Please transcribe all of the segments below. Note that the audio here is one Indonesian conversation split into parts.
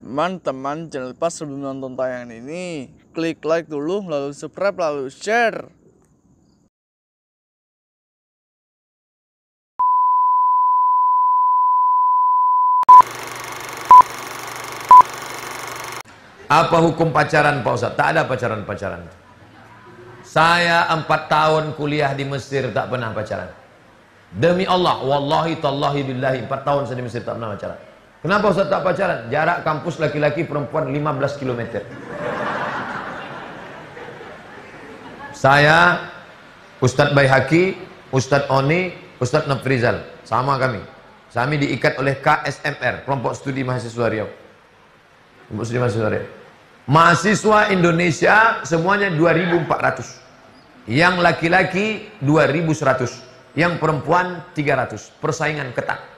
Teman-teman, jangan lupa sebelum nonton tayangan ini, klik like dulu, lalu subscribe, lalu share. Apa hukum pacaran Pak Ustaz? Tak ada pacaran-pacaran. Saya 4 tahun kuliah di Mesir tak pernah pacaran. Demi Allah, wallahi tallahi billahi, 4 tahun saya di Mesir tak pernah pacaran. Kenapa Ustaz tak pacaran? Jarak kampus laki-laki perempuan 15 km. Saya, Ustadz Baihaqi, Ustadz Oni, Ustadz Nafrizal, sama kami. Kami diikat oleh KSMR, Kelompok Studi Mahasiswa Riau. Kelompok Studi Mahasiswa Riau. Mahasiswa Indonesia semuanya 2.400. Yang laki-laki 2.100. Yang perempuan 300. Persaingan ketat.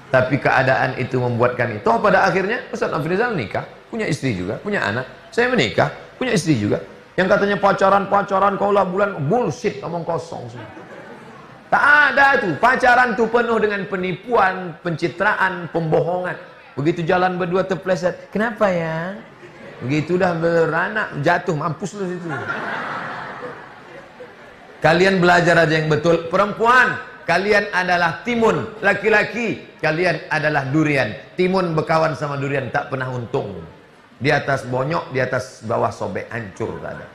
Tapi keadaan itu membuat kami. Toh pada akhirnya Ustadz Nafrizal nikah, punya istri juga, punya anak. Saya menikah, punya istri juga. Yang katanya pacaran, kaulah bulan, bullshit, omong kosong semua. Tak ada tuh. Pacaran tuh penuh dengan penipuan, pencitraan, pembohongan. Begitu jalan berdua terpleset, kenapa ya? Begitu dah beranak, jatuh, mampus lu situ. Kalian belajar aja yang betul. Perempuan, kalian adalah timun. Laki-laki, kalian adalah durian. Timun berkawan sama durian, tak pernah untung. Di atas bonyok, di atas bawah sobek, hancur tak ada.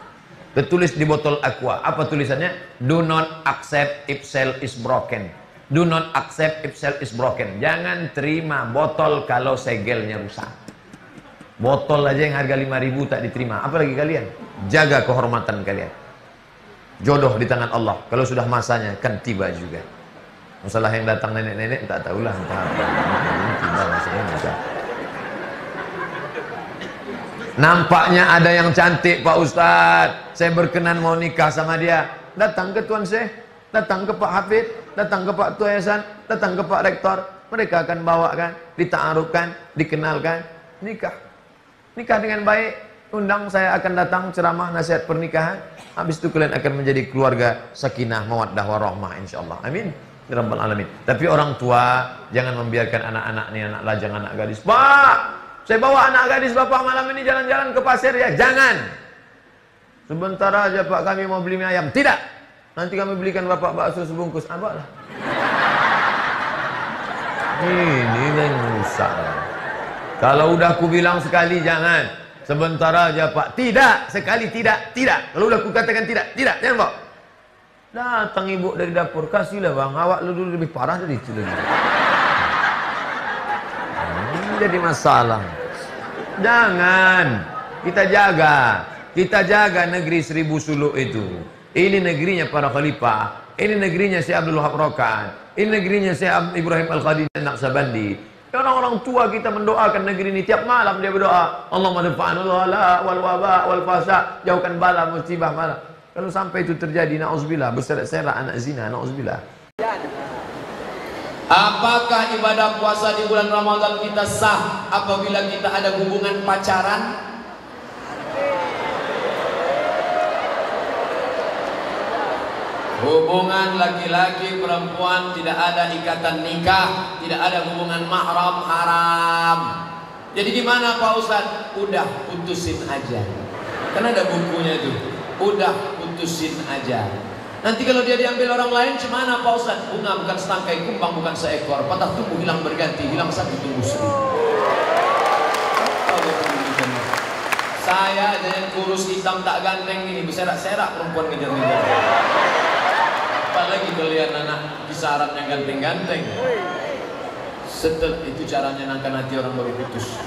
Tertulis di botol aqua. Apa tulisannya? Do not accept if cell is broken. Do not accept if cell is broken. Jangan terima botol kalau segelnya rusak. Botol aja yang harga 5.000 tak diterima. Apalagi kalian. Jaga kehormatan kalian. Jodoh di tangan Allah. Kalau sudah masanya kan tiba juga. Masalah yang datang nenek-nenek tak tahulah entah apa. Tiba masanya bisa. Nampaknya ada yang cantik Pak Ustadz. Saya berkenan mau nikah sama dia. Datang ke Tuan Syekh, datang ke Pak Hafid, datang ke Pak Tua Yayasan, datang ke Pak Rektor. Mereka akan bawakan, dita'arufkan, dikenalkan, nikah. Nikah dengan baik. Undang, saya akan datang ceramah nasihat pernikahan. Habis itu kalian akan menjadi keluarga sakinah, mawaddah, warahmah insyaallah. Amin. Ya Rabbal alamin. Tapi orang tua jangan membiarkan anak-anak ini, anak lajang, anak gadis. Pak, saya bawa anak gadis Bapak malam ini jalan-jalan ke pasir ya. Jangan. Sebentar aja Pak, kami mau beli mie ayam. Tidak. Nanti kami belikan Bapak bakso sebungkus. Abaklah. Ini yang rusak. Kalau udah aku bilang sekali jangan. Sebentar aja Pak. Tidak. Sekali tidak. Tidak. Kalau udah aku katakan tidak. Tidak. Jangan Pak. Datang ibu dari dapur. Kasihlah bang. Awak lu dulu lebih parah dari itu. Ini jadi masalah. Jangan. Kita jaga. Kita jaga negeri 1000 suluk itu. Ini negerinya para khalifah. Ini negerinya Syekh Abdul Wahab Rokan. Ini negerinya Syekh Ibrahim Al-Khadijah Naqsabandi. Orang-orang tua kita mendoakan negeri ini tiap malam dia berdoa. Allahumma dafa'anul wala wal waba wal fasa. Jauhkan bala musibah malam. Kalau sampai itu terjadi, na'udzubillah, berserak-serak anak zina, na'udzubillah. Apakah ibadah puasa di bulan Ramadan kita sah apabila kita ada hubungan pacaran? Hubungan laki-laki perempuan tidak ada ikatan nikah, tidak ada hubungan mahram haram. Jadi gimana Pak Ustadz? Udah putusin aja. Karena ada bukunya itu. Udah putusin aja. Nanti kalau dia diambil orang lain gimana Pak Ustadz? Bunga bukan setangkai, kumbang bukan seekor. Patah tumbuh hilang berganti, hilang satu tumbuh seribu. Saya aja yang kurus hitam tak ganteng ini berserak-serak perempuan ngejar-ngejar. Apalagi kalian anak kisaran yang ganteng-ganteng. Setelah itu caranya nangkan hati orang baru putus.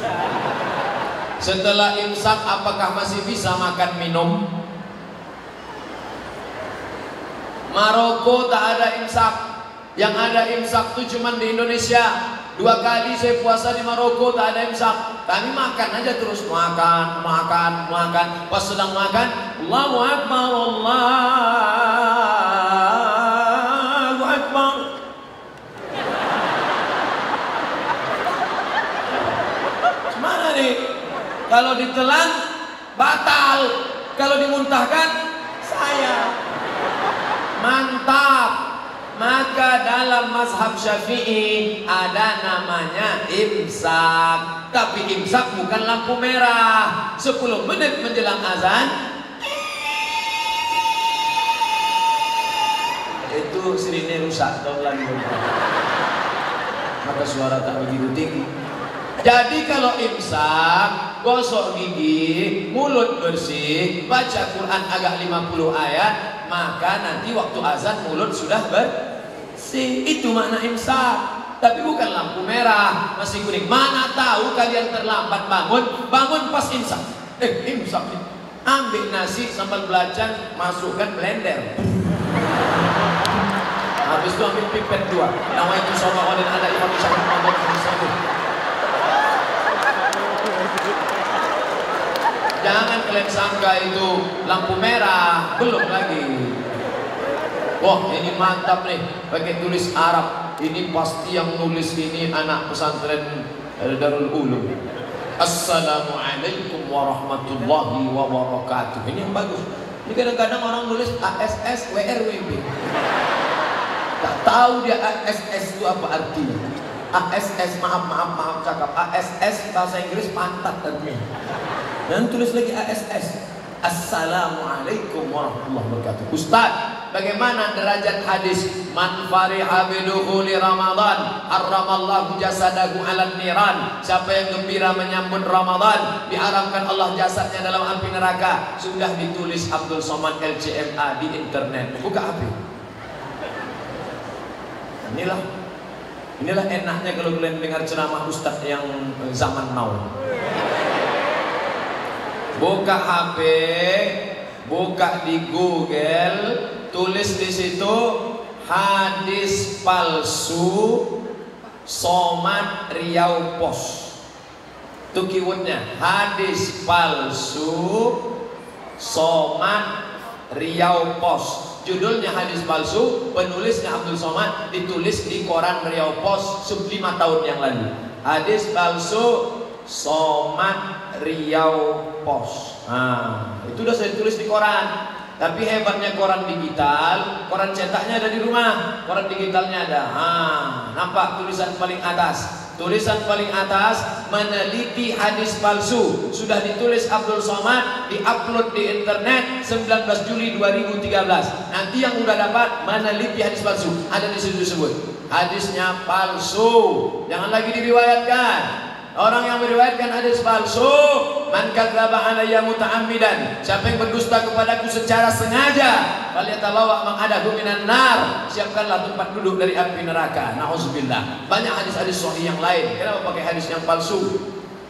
Setelah imsak apakah masih bisa makan minum? Maroko tak ada imsak. Yang ada imsak itu cuma di Indonesia. 2 kali saya puasa di Maroko tak ada imsak. Kami makan aja terus, makan. Pas sedang makan, Allahu Akbar, Allahu Akbar. Gimana nih? Kalau ditelan batal, kalau dimuntahkan saya. Mantap. Maka dalam mazhab Syafi'i ada namanya imsak. Tapi imsak bukan lampu merah. 10 menit menjelang azan itu sirine rusak, tahu lagi. Maka suara tak begitu tinggi. Jadi kalau imsak, gosok gigi, mulut bersih, baca Quran agak 50 ayat, maka nanti waktu azan mulut sudah bersih. Itu makna imsak. Tapi bukan lampu merah, masih kuning. Mana tahu kalian terlambat bangun pas imsak. Imsak nih. Ambil nasi sambal belacan, masukkan blender. Habis itu ambil pipet 2. Nama itu sama oleh ada imam Syafi'i Muhammad SAW. Jangan kalian sangka itu lampu merah, belum lagi. Wah, ini mantap nih, pakai tulis Arab. Ini pasti yang nulis ini anak pesantren Darul Ulum. Assalamualaikum warahmatullahi wabarakatuh. Ini yang bagus. Ini kadang-kadang orang nulis ASS WRWB. Tak tahu dia ASS itu apa artinya. ASS, maaf cakap. ASS bahasa Inggris pantat artinya. Dan tulis lagi ASS. Assalamualaikum warahmatullahi wabarakatuh. Ustaz, bagaimana derajat hadis man fariha bidukhuli Ramadan harramallahu jasadahu 'alan niran? Siapa yang gembira menyambut Ramadan, diharamkan Allah jasadnya dalam api neraka. Sudah ditulis Abdul Somad LCMA di internet. Buka HP. Inilah enaknya kalau kalian dengar ceramah ustaz yang zaman now. Buka HP, buka di Google, tulis di situ hadis palsu Somad Riau Pos. Itu keywordnya, hadis palsu Somad Riau Pos. Judulnya hadis palsu, penulisnya Abdul Somad, ditulis di koran Riau Pos 5 tahun yang lalu. Hadis palsu Somad Riau Pos. Nah, itu udah saya tulis di koran. Tapi hebatnya koran digital, koran cetaknya ada di rumah, koran digitalnya ada. Nampak tulisan paling atas. Tulisan paling atas, meneliti hadis palsu. Sudah ditulis Abdul Somad, diupload di internet 19 Juli 2013. Nanti yang udah dapat meneliti hadis palsu, ada di situ disebut hadisnya palsu. Jangan lagi diriwayatkan. Orang yang meriwayatkan hadis palsu, man kadzdzaba alayya muta'ammidan, siapa yang berdusta kepadaku secara sengaja, falyatabawwa maq'adahu minan nar, siapkanlah tempat duduk dari api neraka. Nauzubillah. Banyak hadis-hadis sahih yang lain. Kenapa pakai hadis yang palsu?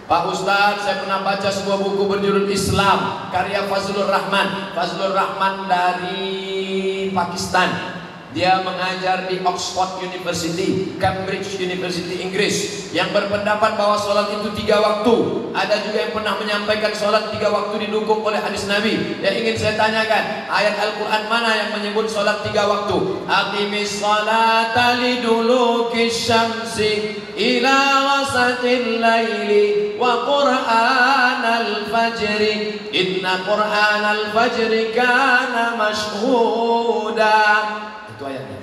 Pak Ustaz, saya pernah baca sebuah buku berjudul Islam, karya Fazlur Rahman. Fazlur Rahman dari Pakistan. Dia mengajar di Oxford University, Cambridge University, Inggris, yang berpendapat bahwa sholat itu 3 waktu. Ada juga yang pernah menyampaikan sholat 3 waktu didukung oleh hadis Nabi. Yang ingin saya tanyakan, ayat Al-Quran mana yang menyebut sholat 3 waktu? Aqimis sholata lidulukis syamsi ila wasatil laili wa qur'anal fajri inna qur'anal fajri kana mashhuda. Itu ayatnya.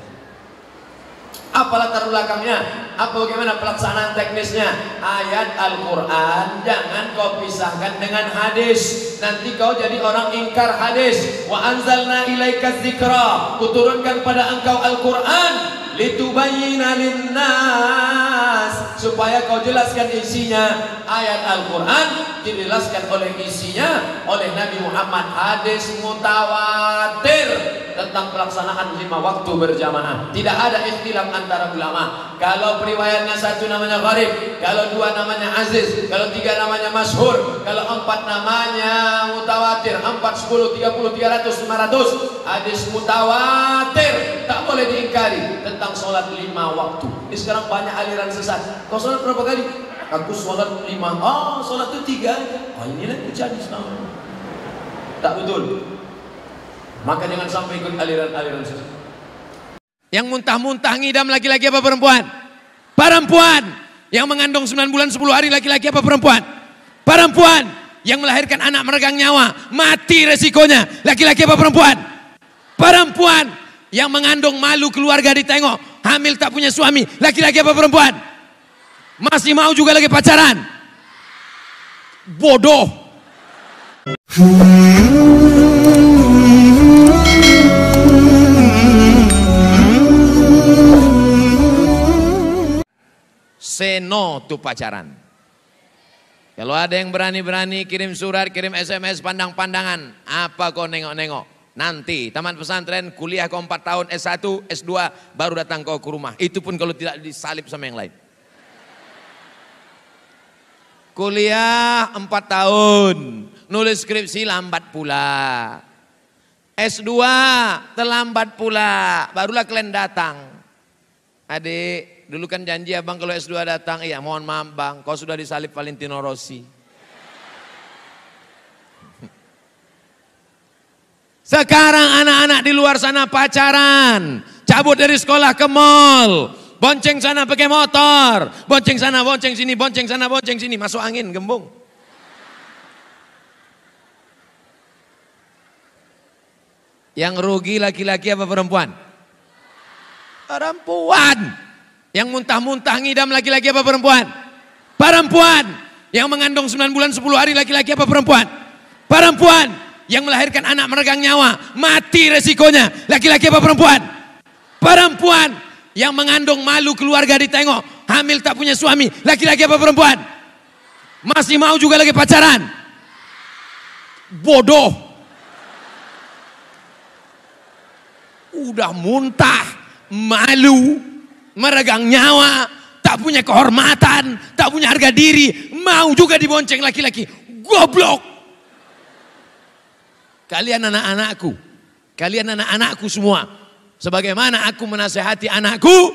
Apa latar belakangnya? Apa bagaimana pelaksanaan teknisnya? Ayat Al-Quran jangan kau pisahkan dengan hadis. Nanti kau jadi orang ingkar hadis. Wa anzalna ilaika dzikra, kuturunkan pada engkau Al-Quran litubayyina linnas, supaya kau jelaskan isinya. Ayat Al-Quran dijelaskan oleh isinya oleh Nabi Muhammad. Hadis mutawatir tentang pelaksanaan 5 waktu berjamaah. Tidak ada ikhtilaf antara ulama. Kalau periwayatnya 1 namanya gharib, kalau 2 namanya aziz, kalau 3 namanya masyhur, kalau 4 namanya mutawatir, 4, 10, 30, 300, 500. Hadis mutawatir tak boleh diingkari tentang sholat 5 waktu. Ini sekarang banyak aliran sesat. Kau sholat berapa kali? Aku sholat 5. Sholat itu 3 aja. Inilah jadi selama. Tak betul. Maka jangan sampai ikut aliran-aliran sesat. Yang muntah-muntah ngidam laki-laki apa perempuan? Perempuan. Yang mengandung 9 bulan 10 hari laki-laki apa perempuan? Perempuan. Yang melahirkan anak meregang nyawa, mati resikonya, laki-laki apa perempuan? Perempuan. yang mengandung malu keluarga ditengok, hamil tak punya suami, laki-laki apa perempuan? Masih mau juga lagi pacaran? Bodoh. Say no to pacaran. Kalau ada yang berani-berani kirim surat, kirim SMS, pandang-pandangan, apa kau nengok-nengok? Nanti tamat pesantren, kuliah kau 4 tahun, S1, S2, baru datang kau ke rumah. Itu pun kalau tidak disalib sama yang lain. Kuliah 4 tahun, nulis skripsi lambat pula. S2 terlambat pula, barulah kalian datang. Adik, dulu kan janji abang kalau S2 datang, iya mohon maaf bang, kau sudah disalib Valentino Rossi. Sekarang anak-anak di luar sana pacaran, cabut dari sekolah ke mall, bonceng sana pakai motor, bonceng sana, bonceng sini, bonceng sana, bonceng sini, masuk angin, gembung. Yang rugi laki-laki apa perempuan? Perempuan. Yang muntah-muntah ngidam laki-laki apa perempuan? Perempuan. Yang mengandung 9 bulan 10 hari laki-laki apa perempuan? Perempuan. Yang melahirkan anak meregang nyawa, mati resikonya, laki-laki apa perempuan? Perempuan. Yang mengandung malu keluarga ditengok, hamil tak punya suami, laki-laki apa perempuan? Masih mau juga lagi pacaran? Bodoh. Udah muntah, malu, meregang nyawa, tak punya kehormatan, tak punya harga diri, mau juga dibonceng laki-laki. Goblok. Kalian anak-anakku, kalian anak-anakku semua, sebagaimana aku menasehati anakku,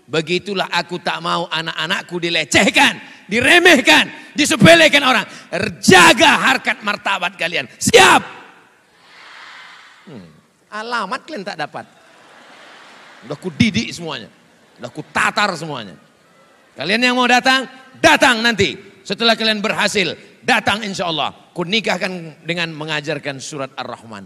begitulah aku tak mau anak-anakku dilecehkan, diremehkan, disepelekan orang. Jaga harkat martabat kalian. Siap? Alamat kalian tak dapat. Udah ku didik semuanya, udah ku tatar semuanya. Kalian yang mau datang, datang nanti. Setelah kalian berhasil, datang insya Allah. Ku nikahkan dengan mengajarkan surat Ar-Rahman.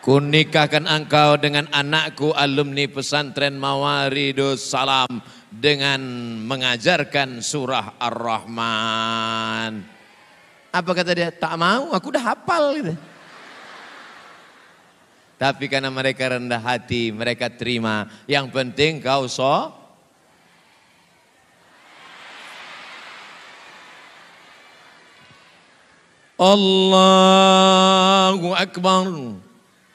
Ku nikahkan engkau dengan anakku alumni pesantren Mawaridus Salam dengan mengajarkan surah Ar-Rahman. Apa kata dia? Tak mau, aku udah hafal gitu. Tapi karena mereka rendah hati, mereka terima. Yang penting kau Allahu Akbar.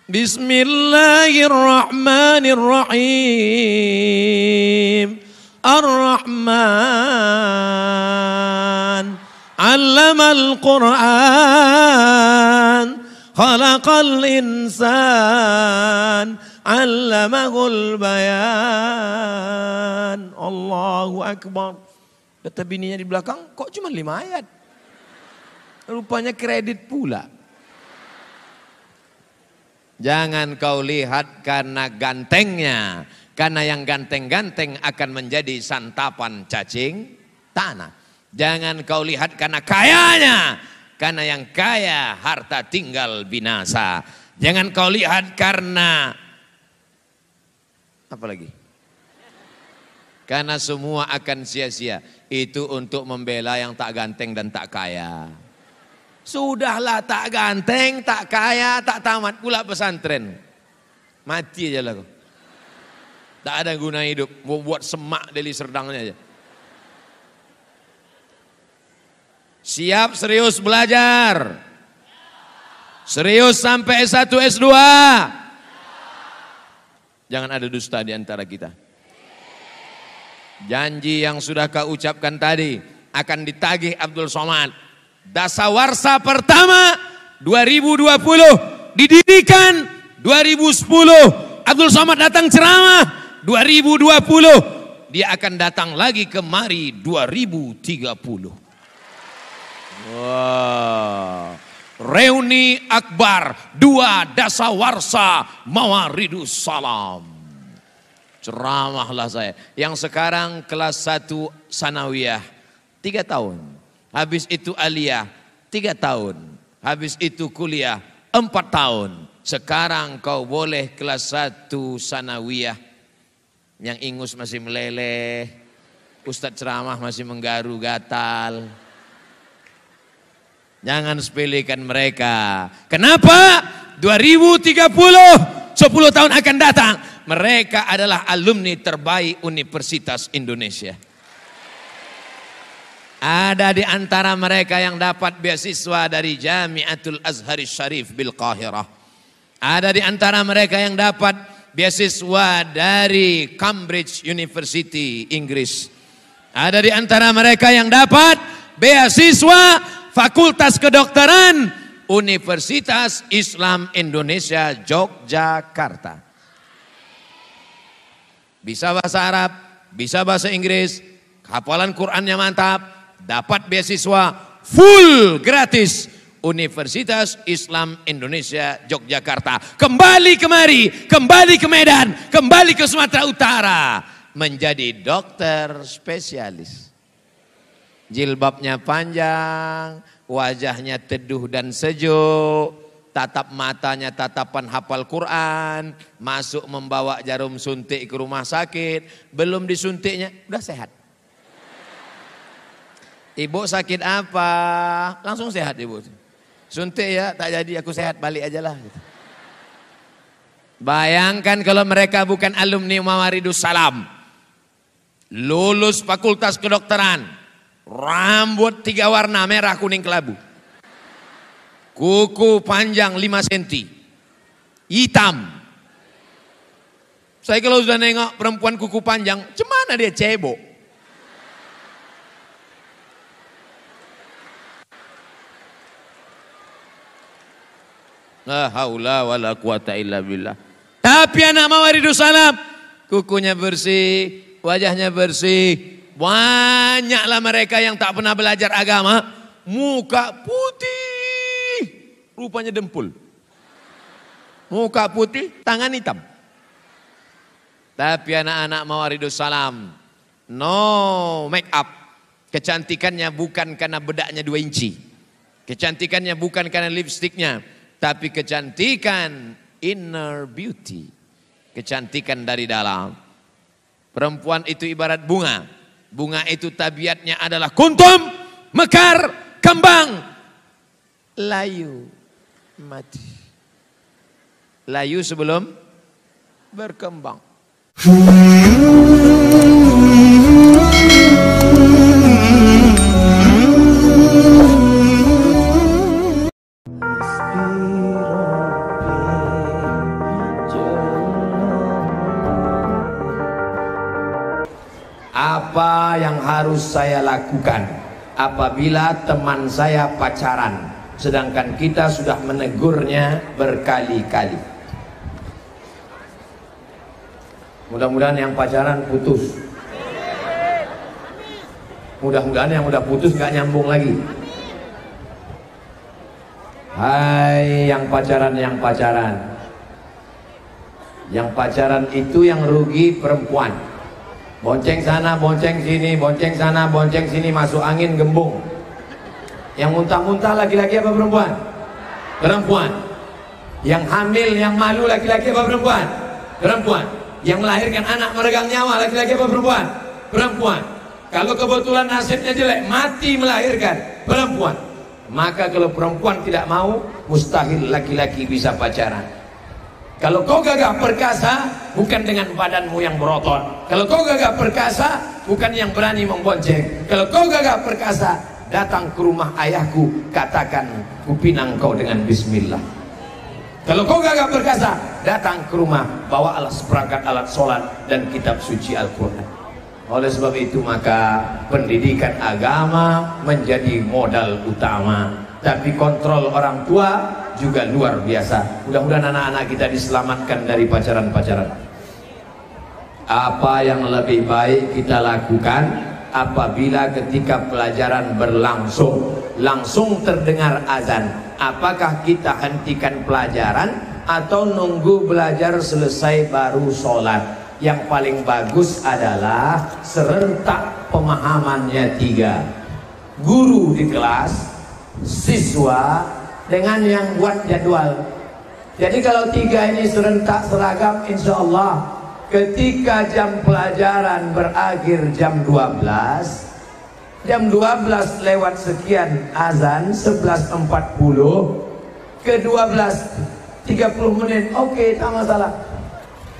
Bismillahirrahmanirrahim. Ar-Rahman 'allamal Qur'an. Khalaqal insan 'allamahul bayan. Allahu Akbar. Kata bininya di belakang, kok cuma 5 ayat? Rupanya kredit pula. Jangan kau lihat karena gantengnya. Karena yang ganteng-ganteng akan menjadi santapan cacing tanah. Jangan kau lihat karena kayanya. Karena yang kaya harta tinggal binasa. Jangan kau lihat karena apa lagi? Karena semua akan sia-sia. Itu untuk membela yang tak ganteng dan tak kaya. Sudahlah tak ganteng, tak kaya, tak tamat pula pesantren. Mati aja lah kau. Tak ada guna hidup. Buat semak Deli Serdangnya aja. Siap serius belajar. Serius sampai S1, S2. Jangan ada dusta di antara kita. Janji yang sudah kau ucapkan tadi akan ditagih Abdul Somad. Dasawarsa pertama 2020 didirikan 2010. Abdul Somad datang ceramah 2020. Dia akan datang lagi kemari 2030. Wow. Reuni Akbar 2 Dasawarsa Mawaridus Salam. Ceramahlah saya. Yang sekarang kelas 1 Sanawiyah 3 tahun. Habis itu aliyah 3 tahun. habis itu kuliah 4 tahun. Sekarang kau boleh kelas 1 sanawiyah. Yang ingus masih meleleh, Ustadz ceramah masih menggaru gatal. Jangan sepelekan mereka. Kenapa? 2030, 10 tahun akan datang, mereka adalah alumni terbaik Universitas Indonesia. Ada di antara mereka yang dapat beasiswa dari Jamiatul Azhar Syarif bil Qahirah. Ada di antara mereka yang dapat beasiswa dari Cambridge University, Inggris. Ada di antara mereka yang dapat beasiswa Fakultas Kedokteran Universitas Islam Indonesia Yogyakarta. Bisa bahasa Arab, bisa bahasa Inggris, hafalan Qurannya mantap, dapat beasiswa full gratis Universitas Islam Indonesia Yogyakarta. Kembali kemari, kembali ke Medan, kembali ke Sumatera Utara, menjadi dokter spesialis. Jilbabnya panjang, wajahnya teduh dan sejuk, tatap matanya tatapan hafal Quran, masuk membawa jarum suntik ke rumah sakit, belum disuntiknya udah sehat. Ibu sakit apa? Langsung sehat ibu. Suntik ya, tak jadi, aku sehat, balik aja lah. Gitu. Bayangkan kalau mereka bukan alumni Mawaridus Salam, lulus fakultas kedokteran, rambut 3 warna, merah, kuning, kelabu, kuku panjang 5 cm, hitam. Saya kalau sudah nengok perempuan kuku panjang, cemana dia cebok. La haula wala quwata illa billah. Tapi anak Mawaridus Salam, kukunya bersih, wajahnya bersih. Banyaklah mereka yang tak pernah belajar agama, muka putih, rupanya dempul. Muka putih, tangan hitam. Tapi anak-anak Mawaridus Salam, no make up. Kecantikannya bukan karena bedaknya 2 inci. Kecantikannya bukan karena lipstiknya. Tapi kecantikan inner beauty, kecantikan dari dalam. Perempuan itu ibarat bunga. Bunga itu tabiatnya adalah kuntum, mekar, kembang, layu, mati. Layu sebelum berkembang. Apa yang harus saya lakukan apabila teman saya pacaran, sedangkan kita sudah menegurnya berkali-kali? Mudah-mudahan yang pacaran putus. Mudah-mudahan yang udah putus gak nyambung lagi. Hai yang pacaran, yang pacaran. Yang pacaran itu yang rugi perempuan. Bonceng sana, bonceng sini, bonceng sana, bonceng sini, masuk angin, gembung. Yang muntah-muntah laki-laki apa perempuan? Perempuan. Yang hamil, yang malu laki-laki apa perempuan? Perempuan. Yang melahirkan anak meregang nyawa laki-laki apa perempuan? Perempuan. Kalau kebetulan nasibnya jelek, mati melahirkan, perempuan. Maka kalau perempuan tidak mau, mustahil laki-laki bisa pacaran. Kalau kau gagah perkasa, bukan dengan badanmu yang berotot. Kalau kau gagah perkasa, bukan yang berani membonceng. Kalau kau gagah perkasa, datang ke rumah ayahku, katakan kupinang kau dengan bismillah. Kalau kau gagah perkasa, datang ke rumah, bawa seperangkat alat sholat dan kitab suci Al-Quran. Oleh sebab itu maka pendidikan agama menjadi modal utama. Tapi kontrol orang tua juga luar biasa. Mudah-mudahan anak-anak kita diselamatkan dari pacaran-pacaran. Apa yang lebih baik kita lakukan apabila ketika pelajaran berlangsung langsung terdengar azan? Apakah kita hentikan pelajaran atau nunggu belajar selesai baru sholat? Yang paling bagus adalah serentak pemahamannya 3. Guru di kelas, siswa, dengan yang buat jadwal. Jadi kalau 3 ini serentak seragam, insya Allah ketika jam pelajaran berakhir jam 12 lewat sekian azan 11.40 ke 12.30 menit, oke, tak masalah.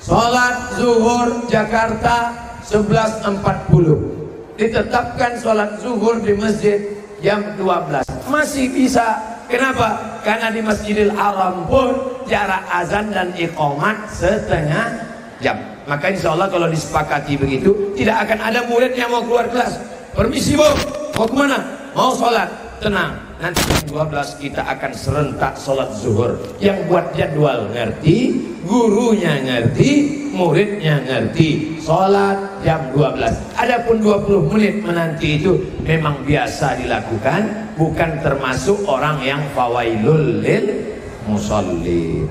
Sholat zuhur Jakarta 11.40, ditetapkan sholat zuhur di masjid jam 12, masih bisa. Kenapa? Karena di Masjidil Haram pun jarak azan dan iqamat setengah jam. Maka insya Allah kalau disepakati begitu, tidak akan ada murid yang mau keluar kelas. Permisi bu, mau kemana? Mau sholat. Tenang, nanti jam 12 kita akan serentak sholat zuhur. Yang buat jadwal ngerti, gurunya ngerti, muridnya ngerti. Sholat jam 12. Adapun 20 menit menanti itu memang biasa dilakukan, bukan termasuk orang yang fawailul lil musalli.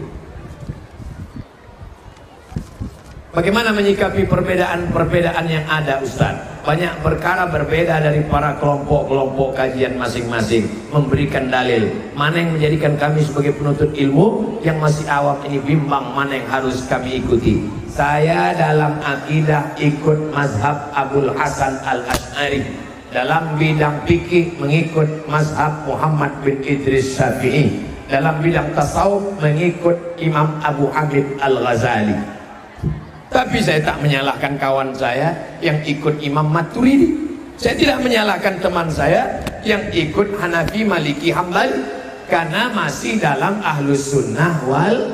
Bagaimana menyikapi perbedaan-perbedaan yang ada, Ustaz? Banyak perkara berbeda dari para kelompok-kelompok kajian masing-masing, memberikan dalil. Mana yang menjadikan kami sebagai penuntut ilmu yang masih awam ini bimbang mana yang harus kami ikuti. Saya dalam akidah ikut mazhab Abul Hasan Al-Asy'ari. Dalam bidang fikih mengikut mazhab Muhammad bin Idris Syafi'i. Dalam bidang tasawuf mengikut Imam Abu Hamid Al-Ghazali. Tapi saya tak menyalahkan kawan saya yang ikut Imam Maturidi. Saya tidak menyalahkan teman saya yang ikut Hanafi, Maliki, Hambali, karena masih dalam Ahlus Sunnah wal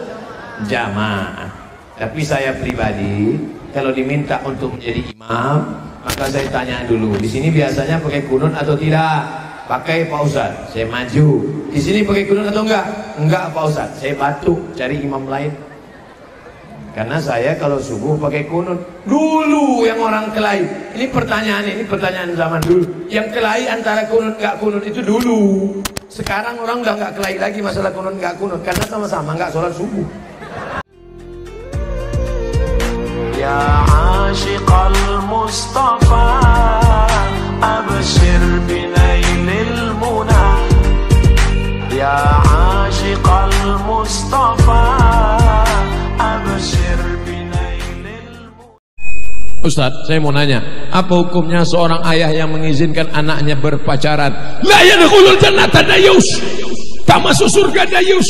Jamaah. Tapi saya pribadi kalau diminta untuk menjadi imam, maka saya tanya dulu, di sini biasanya pakai kunut atau tidak? Pakai Pak Ustaz, saya maju. Di sini pakai kunut atau enggak? Enggak Pak Ustaz, saya batuk cari imam lain. Karena saya kalau subuh pakai kunut. Dulu yang orang kelahi, ini pertanyaan zaman dulu. Yang kelahi antara kunut gak kunut itu dulu. Sekarang orang udah gak kelahi lagi masalah kunut gak kunut, karena sama-sama gak sholat subuh. Ya ashiqal Mustafa abshir binailil muna. Ya ashiqal Mustafa abshir binailil muna. Ustaz, saya mau nanya, apa hukumnya seorang ayah yang mengizinkan anaknya berpacaran? La yadkhulul jannata dayus, tak masuk surga dayus.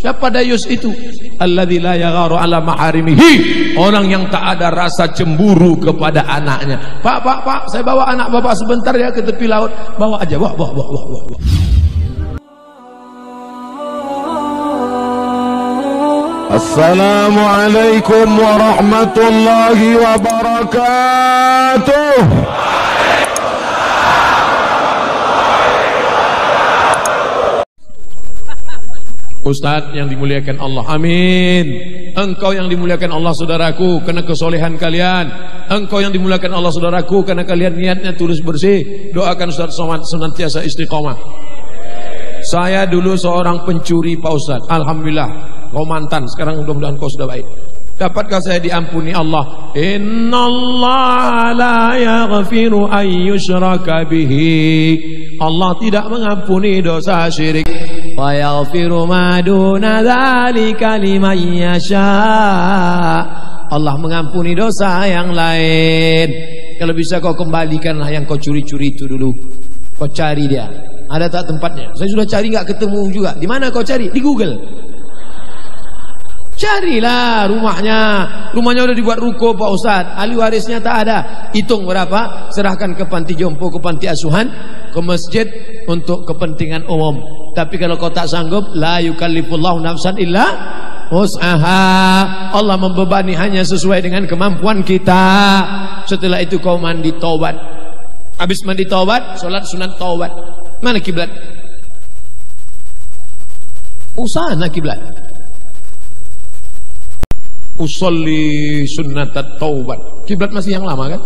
Siapa dayus itu? Alladzi la yagharu ala maharimihi, orang yang tak ada rasa cemburu kepada anaknya. Pak, saya bawa anak bapak sebentar ya ke tepi laut. Bawa aja, bawa. Assalamualaikum warahmatullahi wabarakatuh. Ustadz yang dimuliakan Allah, amin. Engkau yang dimuliakan Allah saudaraku, karena kesolehan kalian. Engkau yang dimuliakan Allah saudaraku, karena kalian niatnya tulus bersih. Doakan Ustadz Somad senantiasa istiqomah. Saya dulu seorang pencuri Pak Ustadz, alhamdulillah. Kau mantan, sekarang mudah-mudahan kau sudah baik. Dapatkah saya diampuni Allah? Innallaha la yaghfiru an yushraka bihi. Allah tidak mengampuni dosa syirik. Wa yaghfiru ma duna dzalika liman yasha. Allah mengampuni dosa yang lain. Kalau bisa kau kembalikanlah yang kau curi-curi itu dulu. Kau cari dia. Ada tak tempatnya? Saya sudah cari enggak ketemu juga. Di mana kau cari? Di Google. Carilah rumahnya. Rumahnya udah dibuat ruko Pak Ustaz. Ahli warisnya tak ada. Hitung berapa, serahkan ke panti jompo, ke panti asuhan, ke masjid untuk kepentingan umum. Tapi kalau kau tak sanggup, la yukallifullahu nafsan illa wus'aha. Allah membebani hanya sesuai dengan kemampuan kita. Setelah itu kau mandi taubat. Habis mandi taubat, solat sunat taubat. Mana kiblat? Usana kiblat. Usolli sunnatat taubat. Kiblat masih yang lama kan?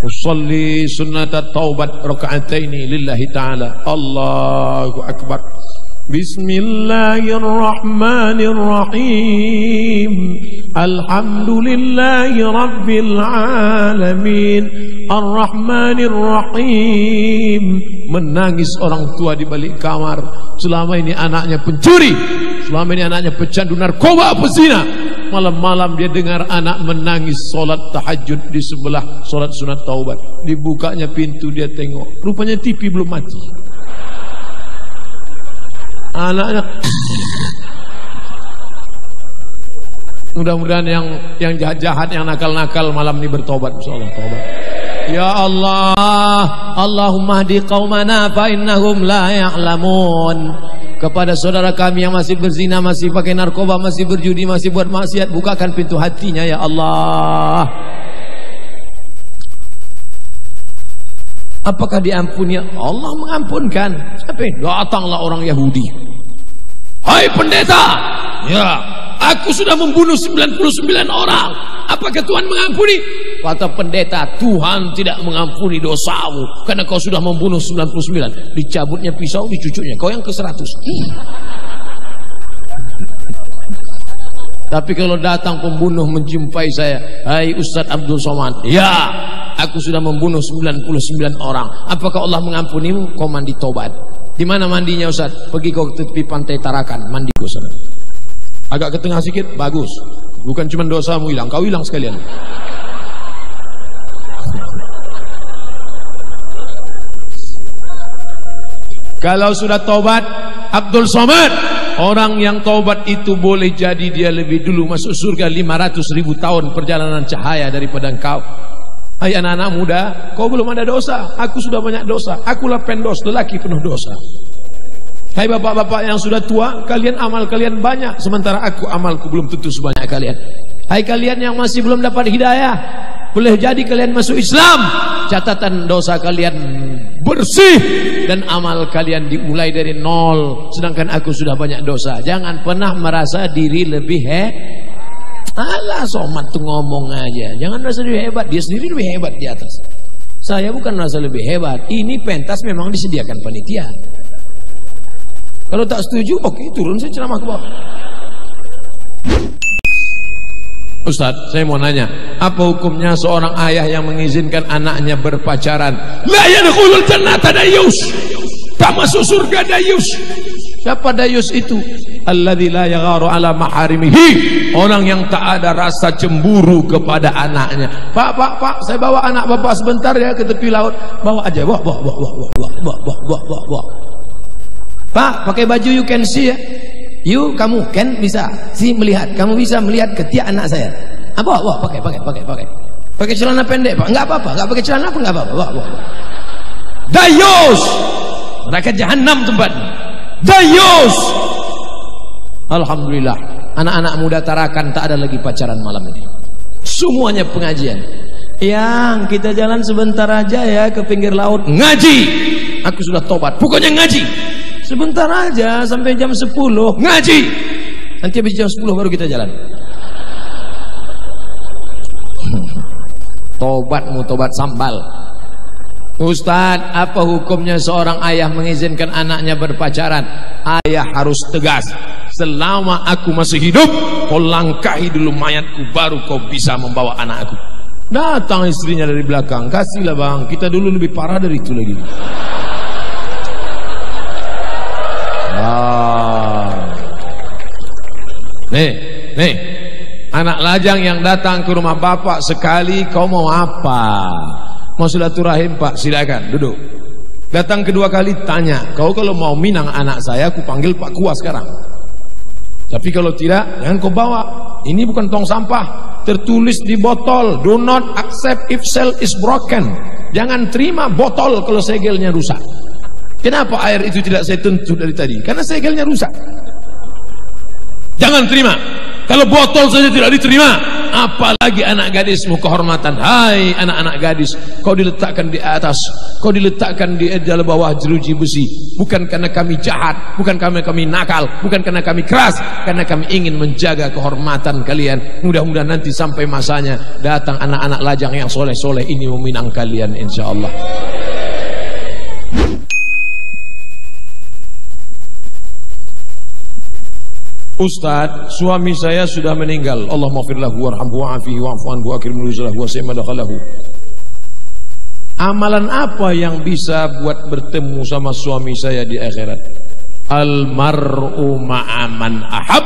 Usolli sunnatat taubat raka'ataini lillahi ta'ala. Allahu akbar. Bismillahirrahmanirrahim. Alhamdulillahi rabbil alamin. Ar-Rahmanir-Rahim. Menangis orang tua di balik kamar. Selama ini anaknya pencuri, selama ini anaknya pecandu narkoba, pezina. Malam-malam dia dengar anak menangis solat tahajud di sebelah solat sunat taubat. Dibukanya pintu, dia tengok, rupanya TV belum mati. Anaknya. Mudah-mudahan yang jahat-jahat, yang nakal-nakal malam ini bertobat, insyaallah tobat. Ya Allah, Allahumma hdi qaumana fa innahum la ya'lamun. Kepada saudara kami yang masih berzina, masih pakai narkoba, masih berjudi, masih buat maksiat, bukakan pintu hatinya ya Allah. Apakah diampuni? Allah mengampunkan. Sampai datanglah orang Yahudi. Hai pendeta, ya, aku sudah membunuh 99 orang. Apakah Tuhan mengampuni? Kata pendeta, Tuhan tidak mengampuni dosamu karena kau sudah membunuh 99. Dicabutnya pisau, dicucuknya. Kau yang ke-100. Tapi kalau datang pembunuh menjumpai saya, hai Ustadz Abdul Somad, ya, aku sudah membunuh 99 orang. Apakah Allah mengampunimu? Kau mandi tobat. Di mana mandinya Ustadz? Pergi kau ke tepi pantai Tarakan, mandi kau sana. Agak ke tengah sikit, bagus. Bukan cuma dosamu hilang, kau hilang sekalian. Kalau sudah tobat, Abdul Somad, orang yang tobat itu boleh jadi dia lebih dulu masuk surga 500.000 tahun perjalanan cahaya daripada engkau. Hai anak-anak muda, kau belum ada dosa, aku sudah banyak dosa. Akulah pendos, lelaki penuh dosa. Hai bapak-bapak yang sudah tua, kalian amal kalian banyak, sementara aku amalku belum tentu sebanyak kalian. Hai kalian yang masih belum dapat hidayah, boleh jadi kalian masuk Islam, catatan dosa kalian bersih dan amal kalian dimulai dari nol, sedangkan aku sudah banyak dosa. Jangan pernah merasa diri lebih Alah, Somad tuh ngomong aja, jangan merasa lebih hebat. Dia sendiri lebih hebat di atas. Saya bukan merasa lebih hebat. Ini pentas memang disediakan panitia. Kalau tak setuju, oke, turun saya ceramah ke bawah. Ustaz, saya mau nanya, apa hukumnya seorang ayah yang mengizinkan anaknya berpacaran? La yadkhulul jannata dayus. Tak masuk surga dayus. Siapa dayus itu? Alladzi la yagharu ala maharimihi. Orang yang tak ada rasa cemburu kepada anaknya. Pak, saya bawa anak bapak sebentar ya ke tepi laut. Bawa aja, bawa. Pak, pakai baju you can see ya. You, kamu can bisa si melihat, kamu bisa melihat ketiak anak saya. Bawa, pakai. Pakai celana pendek, Pak. Enggak apa-apa, enggak pakai celana pun enggak apa-apa. Bawa. Dayus. Neraka jahanam tempatnya. Dayus. Alhamdulillah, anak-anak muda Tarakan tak ada lagi pacaran malam ini. Semuanya pengajian. Yang kita jalan sebentar aja ya ke pinggir laut ngaji. Aku sudah tobat. Pokoknya ngaji. Sebentar aja sampai jam 10 ngaji. Nanti habis jam 10 baru kita jalan. Tobatmu tobat sambal. Ustaz, apa hukumnya seorang ayah mengizinkan anaknya berpacaran? Ayah harus tegas. Selama aku masih hidup, kau langkahi dulu mayatku, baru kau bisa membawa anakku. Datang istrinya dari belakang, kasihlah bang, kita dulu lebih parah dari itu lagi. Nih, anak lajang yang datang ke rumah bapak sekali, kau mau apa? Mau silaturahim Pak, silakan duduk. Datang kedua kali tanya, kau kalau mau minang anak saya, aku panggil Pak Kuah sekarang. Tapi kalau tidak, jangan kau bawa. Ini bukan tong sampah, tertulis di botol, do not accept if shell is broken. Jangan terima botol kalau segelnya rusak. Kenapa air itu tidak saya tentu dari tadi? Karena segelnya rusak. Jangan terima. Kalau botol saja tidak diterima, apalagi anak gadismu kehormatan. Hai anak-anak gadis, kau diletakkan di atas, kau diletakkan di dalam bawah jeruji besi. Bukan karena kami jahat, bukan karena kami nakal, bukan karena kami keras, karena kami ingin menjaga kehormatan kalian. Mudah-mudahan nanti sampai masanya datang anak-anak lajang yang soleh-soleh ini meminang kalian, insyaallah. Ustadz, suami saya sudah meninggal. Allah maghfir lahu warhamhu wa'afihi wa'fu anhu akrim nuzulahu wa sima dakhalahu. Amalan apa yang bisa buat bertemu sama suami saya di akhirat? Al-mar'u ma'aman ahab.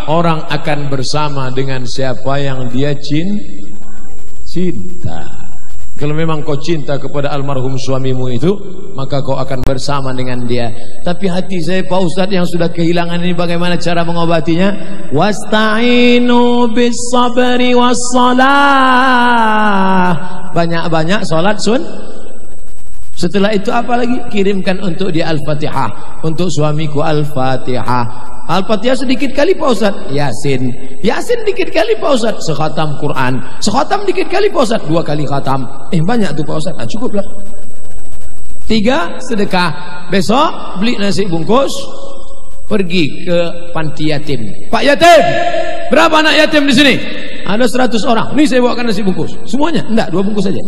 Orang akan bersama dengan siapa yang dia cinta. Kalau memang kau cinta kepada almarhum suamimu itu, maka kau akan bersama dengan dia. Tapi hati saya, Pak Ustadz, yang sudah kehilangan ini, bagaimana cara mengobatinya? Wasta'inu bis sabri was salah. Banyak-banyak salat Setelah itu apa lagi? Kirimkan untuk dia Al-Fatihah. Untuk suamiku Al-Fatihah. Al-Fatihah sedikit kali Pak Ustadz, Yasin dikit kali Pak Ustadz, sekhatam Quran, sekhatam dikit kali Pak Ustadz, 2 kali khatam. Banyak tuh Pak Ustadz, cukup lah. 3, sedekah. Besok beli nasi bungkus, pergi ke panti yatim. Pak yatim, berapa anak yatim di sini? Ada 100 orang. Nih saya bawakan nasi bungkus. Semuanya? Enggak, 2 bungkus saja.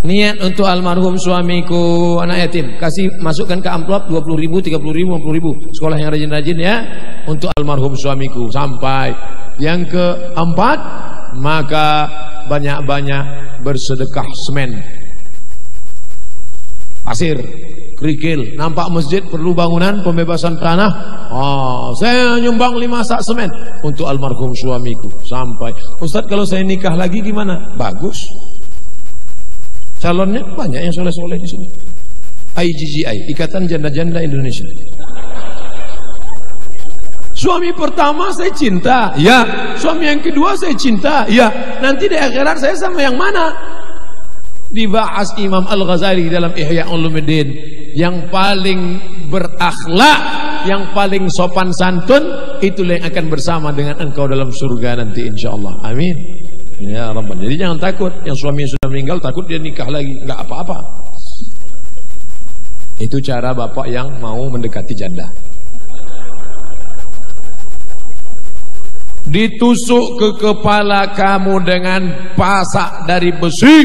Niat untuk almarhum suamiku, anak yatim. Kasih, masukkan ke amplop 20.000, 30.000, 50.000. Sekolah yang rajin-rajin ya. Untuk almarhum suamiku. Sampai yang keempat, maka banyak-banyak bersedekah semen, pasir, kerikil. Nampak masjid perlu bangunan, pembebasan tanah. Saya nyumbang 5 sak semen untuk almarhum suamiku. Sampai, Ustadz, kalau saya nikah lagi gimana? Bagus. Calonnya banyak yang soleh-soleh di sini. IGGI, Ikatan Janda-Janda Indonesia. Suami pertama saya cinta, ya. Suami yang kedua saya cinta, ya. Nanti di akhirat saya sama yang mana? Dibahas Imam Al-Ghazali dalam Ihya Ulumuddin. Yang paling berakhlak, yang paling sopan santun, itulah yang akan bersama dengan engkau dalam surga nanti insyaallah. Amin. Ya Rabbal. Jadi jangan takut, yang suami sudah meninggal takut dia nikah lagi, enggak apa-apa. Itu cara bapak yang mau mendekati janda. Ditusuk ke kepala kamu dengan pasak dari besi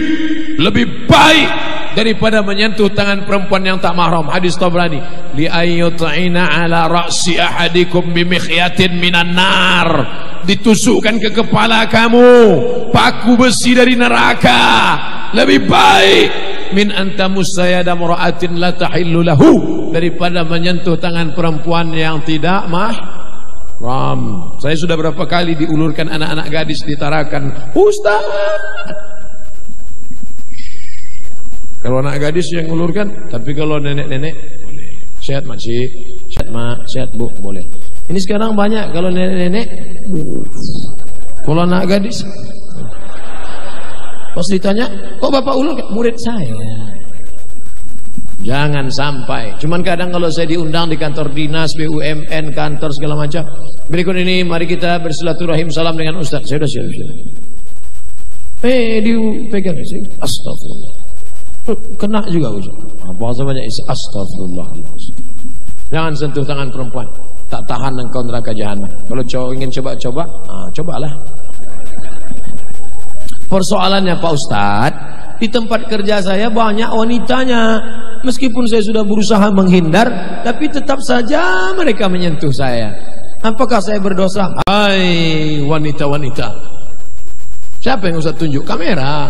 lebih baik daripada menyentuh tangan perempuan yang tak mahram. Hadis Tabrani, li ayyut'ina ala ra'si ahadikum bimikhyatin minan nar. Ditusukkan ke kepala kamu paku besi dari neraka lebih baik min antamussayada mura'atin la tahillu lahu, daripada menyentuh tangan perempuan yang tidak mahram. Saya sudah berapa kali diulurkan anak-anak gadis ditarakan, Ustaz. Kalau anak gadis yang ulurkan, tapi kalau nenek-nenek boleh. Sehat masih, sehat mak, sehat bu, boleh. Ini sekarang banyak kalau nenek-nenek, kalau anak gadis. Pas ditanya, kok bapak ulurkan? Murid saya. Jangan sampai. Cuman kadang kalau saya diundang di kantor dinas, BUMN, kantor segala macam. Berikut ini mari kita bersilaturahim salam dengan Ustaz. Saya sudah siap-siap. Dipegang sih. Astagfirullah. Kena juga Ustaz. Apa banyak isi astagfirullah. Jangan sentuh tangan perempuan. Tak tahan engkau neraka jahanam. Kalau cowok ingin coba-coba, cobalah. Persoalannya Pak Ustadz, di tempat kerja saya banyak wanitanya. Meskipun saya sudah berusaha menghindar, tapi tetap saja mereka menyentuh saya. Apakah saya berdosa? Hai wanita-wanita. Siapa yang Ustadz tunjuk? Kamera.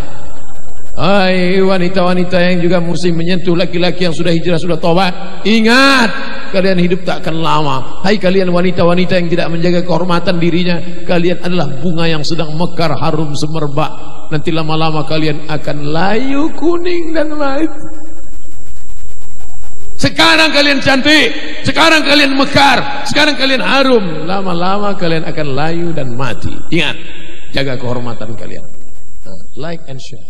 Hai wanita-wanita yang juga mesti menyentuh laki-laki yang sudah hijrah, sudah tobat. Ingat, kalian hidup tak akan lama. Hai kalian wanita-wanita yang tidak menjaga kehormatan dirinya, kalian adalah bunga yang sedang mekar harum semerbak. Nanti lama-lama kalian akan layu kuning dan mati. Sekarang kalian cantik, sekarang kalian mekar, sekarang kalian harum. Lama-lama kalian akan layu dan mati. Ingat, jaga kehormatan kalian. Like and share.